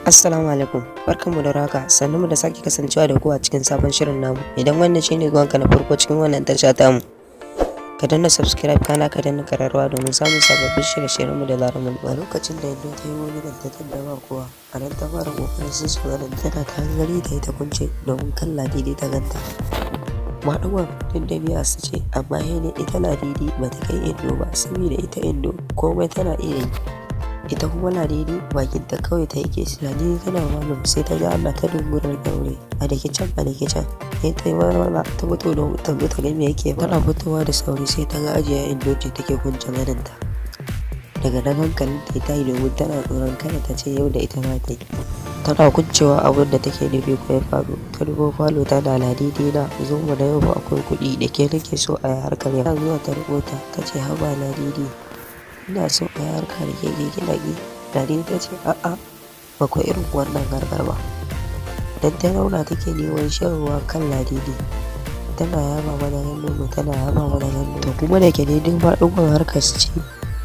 Assalamu alaikum, barkanmu da raka, sannunmu da sake kasancewa da ku a cikin sabon shirin namu. Idan wannan shine zuwanka na farko cikin wannan tasha tamu, ka danna subscribe kana ka danna kararrawa domin samun sababbin shirye-shiryenmu da zarar mun ɗora. Lokacin da Indo ta yi wani dantatar da ba kowa, a nan ta fara ƙoƙarin sun shiga nan tana ta hangari da ita kunce domin kan Ladidi ta ganta. Maɗuwar duk da biya su ce, amma ne ita Ladidi ba ta kai Indo ba, saboda ita Indo komai tana iya yi. Ita kuma Ladidi bakinta kawai ta yake shi. Ladidi tana malam sai ta ga Allah ta dungurar daure a dake can sai ta yi marmala ta fito da ta ga me yake. Tana fitowa da sauri sai ta ga ajiya Indo ce take kunce gadonta. Daga nan hankalin ta ta yi domin tana tsoron kada ta ce yau da ita ma ta yi. Tana kuncewa abin da take nufi ko ya faru. Ta dubo falo tana Ladidi na zo mu da yau ba akwai kuɗi da ke nake so a yi harkar yau. Tana zuwa ta rubuta ta ce haba Ladidi, ina so a yi harka da ke gina-gina. Ladidi ta ce a'a bakwai irin wannan harkar ba. Dan ta zauna take neman shan ruwa kan Ladidi tana yaba mana nono tana yaba mana nono. To kuma da ke duk faɗuwar harkar su ce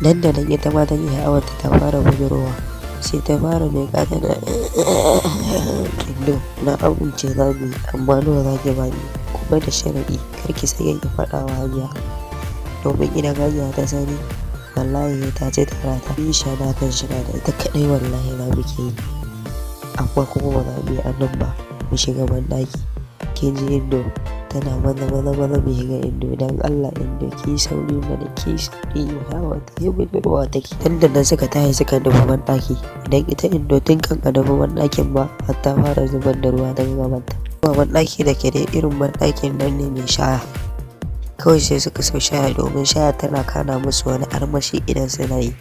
nan da nan ita ma ta yi sha'awarta ta fara bujirowa sai ta fara mai ƙata da Indo na amince za mu yi amma nawa za ki bani kuma da sharaɗi kar ki sake ki faɗa wa Hajiya domin idan Hajiya ta sani wallahi ta ce tara ta yi shana kan shiga da ita kaɗai wallahi na muke yi amma kuma ba za mu yi a nan ba mu shiga banɗaki. Kin ji Indo tana maza mu shiga Indo don Allah Indo ki sauri mana ki sauri hawa ta yi budurwa take. Tun da nan suka tashi suka nufi banɗaki idan ita Indo tun kan a nufi banɗakin ba har ta fara zubar da ruwa daga gabanta. Zuwa banɗaki da ke da irin banɗakin nan ne mai shaya. Kawai sai suka sau shaya domin shaya tana kana musu wani armashi idan suna yi.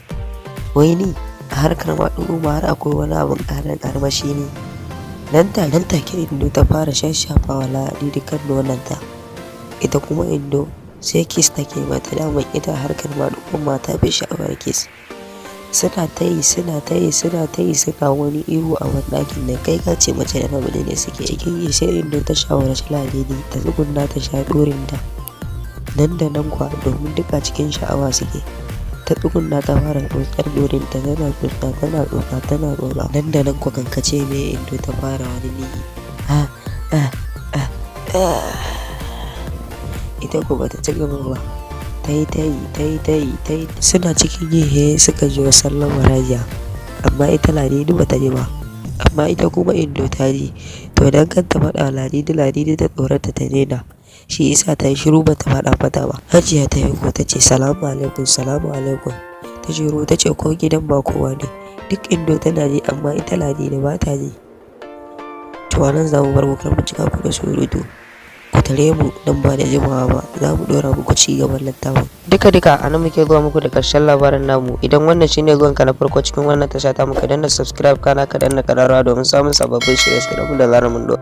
Wai ni a harkar maɗugo ma har akwai wani abin ƙarin armashi ne. Nan take Indo ta fara shashafa wa Ladidi kan nononta. Ita kuma Indo sai kiss take mata daman ita harkar maɗugo mata bai sha'awar kiss. Suna ta yi suna wani ihu a banɗakin nan kai ka ce mace da namiji ne suke cikin yi sai Indo ta shawarci Ladidi ta tsugunna ta sha ɗorinta. Nan da nan kuwa domin duka cikin sha'awa suke ta tsugunna ta fara tsotsar dorinta tana tsotsa. Nan da nan kuwa kankace mai Indo ta fara wani nihi ita kuma ta ci gaba ba ta yi suna cikin yi suka ji wa sallama Hajiya amma ita Ladidi ba ta ji ba amma ita kuma Indo ta ji. To dan kan ta faɗa Ladidi ta tsorata ta daina shi isa ta yi shiru ba ta faɗa mata ba. Hajiya ta yi ko ta ce salamu alaikum. Ta shiru ta ce ko gidan ba kowa ne duk Indo tana ji amma ita Ladidi ba ta ji. To nan za mu bar mu kar mu cika ku da surutu ku tare mu nan ba da jimawa ba za mu ɗora muku ci gaban littafin. Duka a nan muke zuwa muku da ƙarshen labarin namu. Idan wannan shine zuwanka na farko cikin wannan tasha ta mu ka danna subscribe kana ka danna ƙararrawa domin samun sababbin shirye-shiryenmu da zarar mun ɗora.